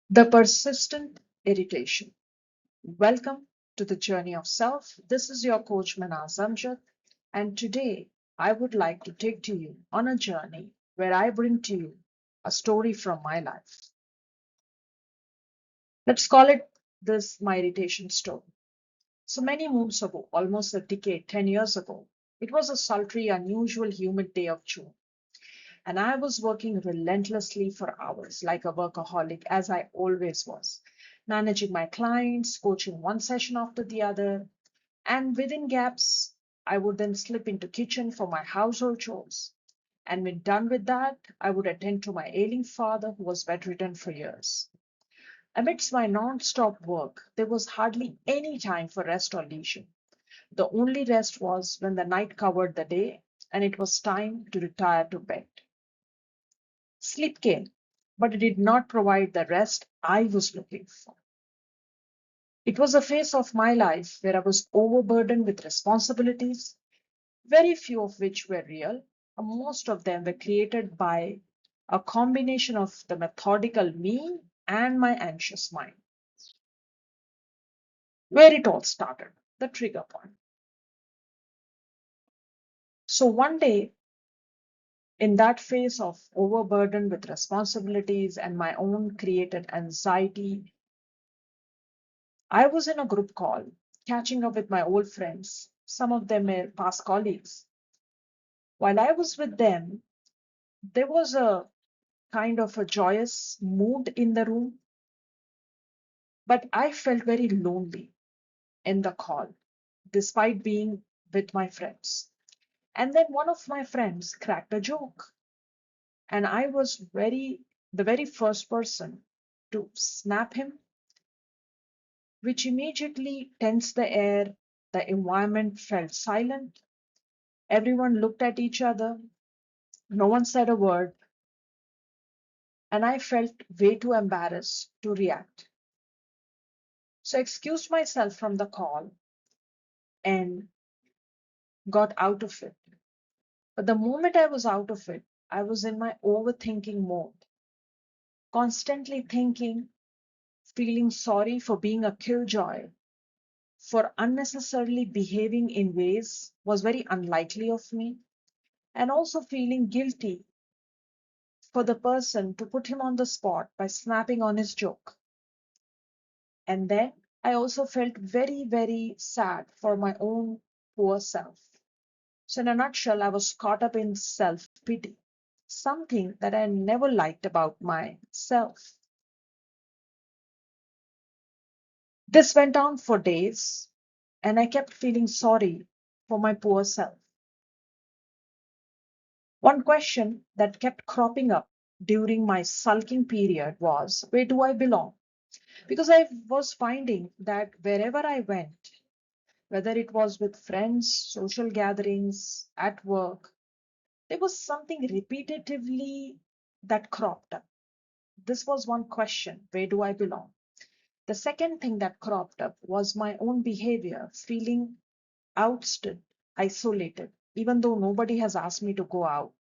The persistent irritation. Welcome to the journey of self. This is your coach Manaz Amjad, and today I would like to take to you on a journey where I bring to you a story from my life. Let's call it this my irritation story. So many moons ago, almost a decade, 10 years ago, it was a sultry, unusual, humid day of June. And I was working relentlessly for hours, like a workaholic, as I always was, managing my clients, coaching one session after the other. And within gaps, I would then slip into kitchen for my household chores. And when done with that, I would attend to my ailing father who was bedridden for years. Amidst my non-stop work, there was hardly any time for rest or leisure. The only rest was when the night covered the day and it was time to retire to bed. Sleep came, but it did not provide the rest I was looking for. It was a phase of my life where I was overburdened with responsibilities, very few of which were real. Most of them were created by a combination of the methodical me and my anxious mind. Where it all started, the trigger point. So one day, in that phase of overburden with responsibilities and my own created anxiety, I was in a group call, catching up with my old friends. Some of them are past colleagues. While I was with them, there was a kind of a joyous mood in the room, but I felt very lonely in the call, despite being with my friends. And then one of my friends cracked a joke, and I was the very first person to snap him, which immediately tensed the air. The environment felt silent. Everyone looked at each other. No one said a word, and I felt way too embarrassed to react. So I excused myself from the call and got out of it. But the moment I was out of it, I was in my overthinking mode, constantly thinking, feeling sorry for being a killjoy, for unnecessarily behaving in ways was very unlikely of me, and also feeling guilty for the person to put him on the spot by snapping on his joke. And then I also felt very, very sad for my own poor self. So, in a nutshell, I was caught up in self pity, something that I never liked about myself. This went on for days, and I kept feeling sorry for my poor self. One question that kept cropping up during my sulking period was, where do I belong? Because I was finding that wherever I went, whether it was with friends, social gatherings, at work, there was something repetitively that cropped up. This was one question, where do I belong? The second thing that cropped up was my own behavior, feeling outstood, isolated, even though nobody has asked me to go out.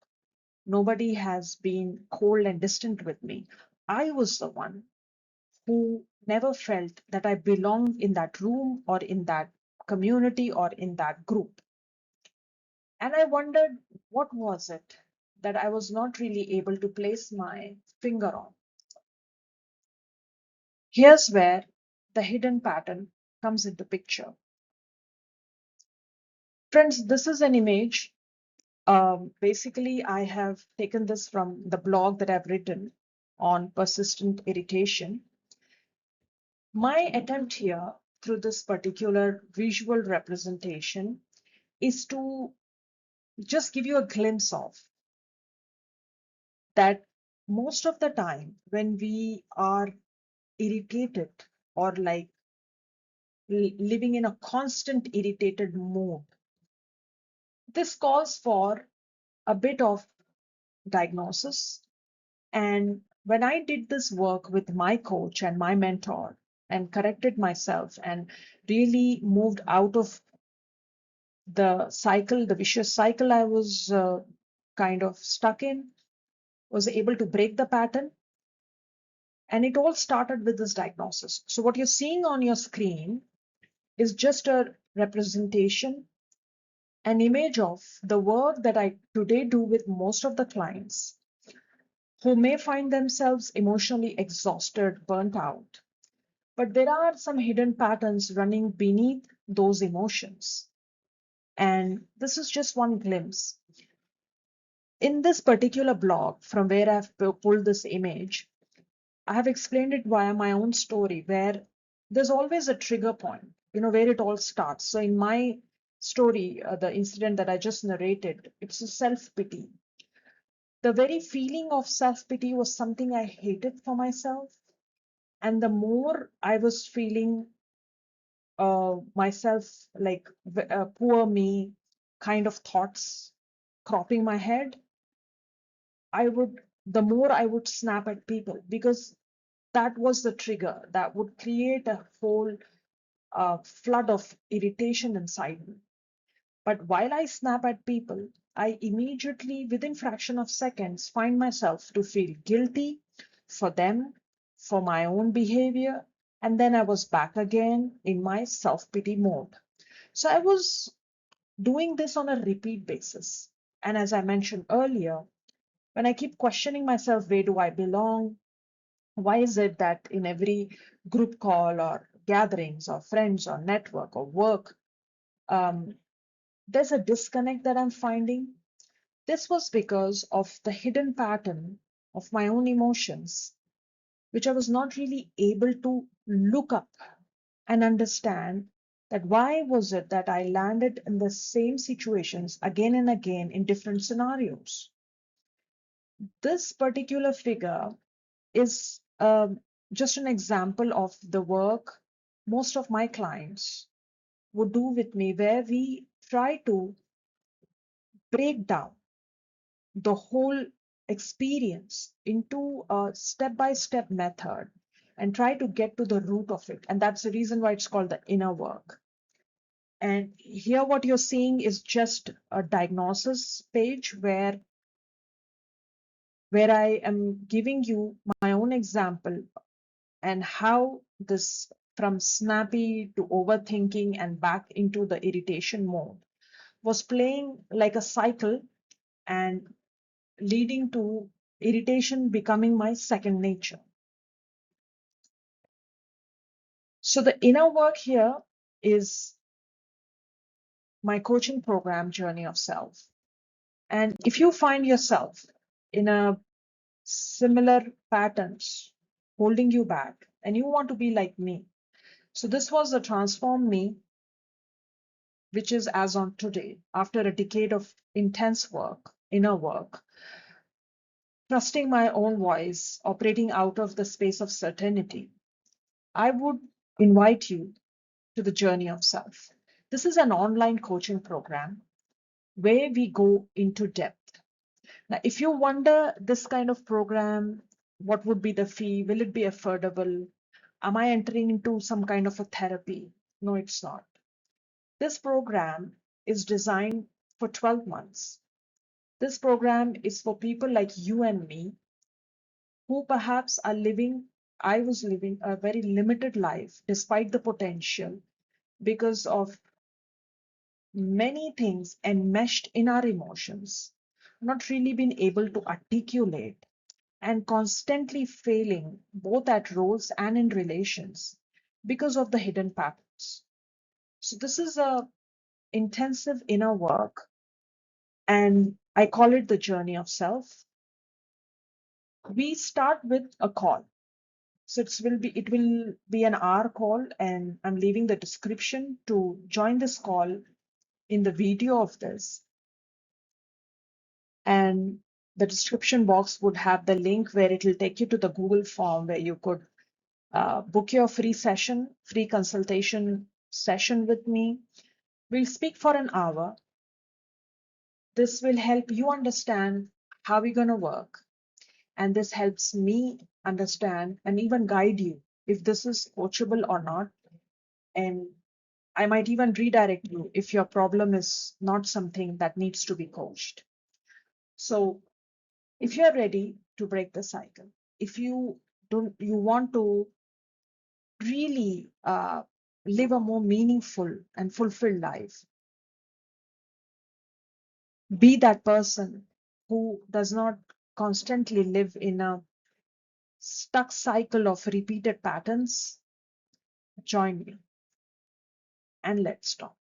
Nobody has been cold and distant with me. I was the one who never felt that I belonged in that room or in that community or in that group. And I wondered what was it that I was not really able to place my finger on. Here's where the hidden pattern comes into picture. Friends, this is an image. Basically, I have taken this from the blog that I've written on persistent irritation. My attempt here through this particular visual representation is to just give you a glimpse of that most of the time when we are irritated or like living in a constant irritated mood, this calls for a bit of diagnosis. And when I did this work with my coach and my mentor and corrected myself and really moved out of the cycle, the vicious cycle I was kind of stuck in, was able to break the pattern. And it all started with this diagnosis. So what you're seeing on your screen is just a representation, an image of the work that I today do with most of the clients who may find themselves emotionally exhausted, burnt out. But there are some hidden patterns running beneath those emotions. And this is just one glimpse. In this particular blog, from where I've pulled this image, I have explained it via my own story, where there's always a trigger point, where it all starts. So in my story, the incident that I just narrated, it's a self-pity. The very feeling of self-pity was something I hated for myself. And the more I was feeling myself like poor me kind of thoughts cropping my head, the more I would snap at people, because that was the trigger that would create a whole flood of irritation inside me. But while I snap at people, I immediately, within fraction of seconds, find myself to feel guilty for them, for my own behavior, and then I was back again in my self-pity mode. So I was doing this on a repeat basis. And as I mentioned earlier, when I keep questioning myself, where do I belong? Why is it that in every group call or gatherings or friends or network or work, um, there's a disconnect that I'm finding? This was because of the hidden pattern of my own emotions, which I was not really able to look up and understand that why was it that I landed in the same situations again and again in different scenarios. This particular figure is just an example of the work most of my clients would do with me, where we try to break down the whole experience into a step-by-step method and try to get to the root of it. And that's the reason why it's called the inner work. And here what you're seeing is just a diagnosis page where I am giving you my own example and how this, from snappy to overthinking and back into the irritation mode, was playing like a cycle and leading to irritation becoming my second nature. So the inner work here is my coaching program, Journey of Self. And if you find yourself in a similar patterns holding you back and you want to be like me, so this was a transform me, which is as on today, after a decade of intense work, inner work, trusting my own voice, operating out of the space of certainty. I would invite you to the Journey of Self. This is an online coaching program where we go into depth. Now, if you wonder this kind of program, what would be the fee? Will it be affordable? Am I entering into some kind of a therapy? No, it's not. This program is designed for 12 months. This program is for people like you and me who perhaps are living, I was living a very limited life despite the potential because of many things enmeshed in our emotions, not really been able to articulate and constantly failing both at roles and in relations because of the hidden patterns. So this is a intensive inner work, and I call it the journey of self. We start with a call. So it will be an hour call, and I'm leaving the description to join this call in the video of this. And the description box would have the link where it will take you to the Google form where you could book your free consultation session with me. We'll speak for an hour. This will help you understand how we're going to work. And this helps me understand and even guide you if this is coachable or not. And I might even redirect you if your problem is not something that needs to be coached. So if you're ready to break the cycle, if you Do you want to really live a more meaningful and fulfilled life? Be that person who does not constantly live in a stuck cycle of repeated patterns. Join me and let's talk.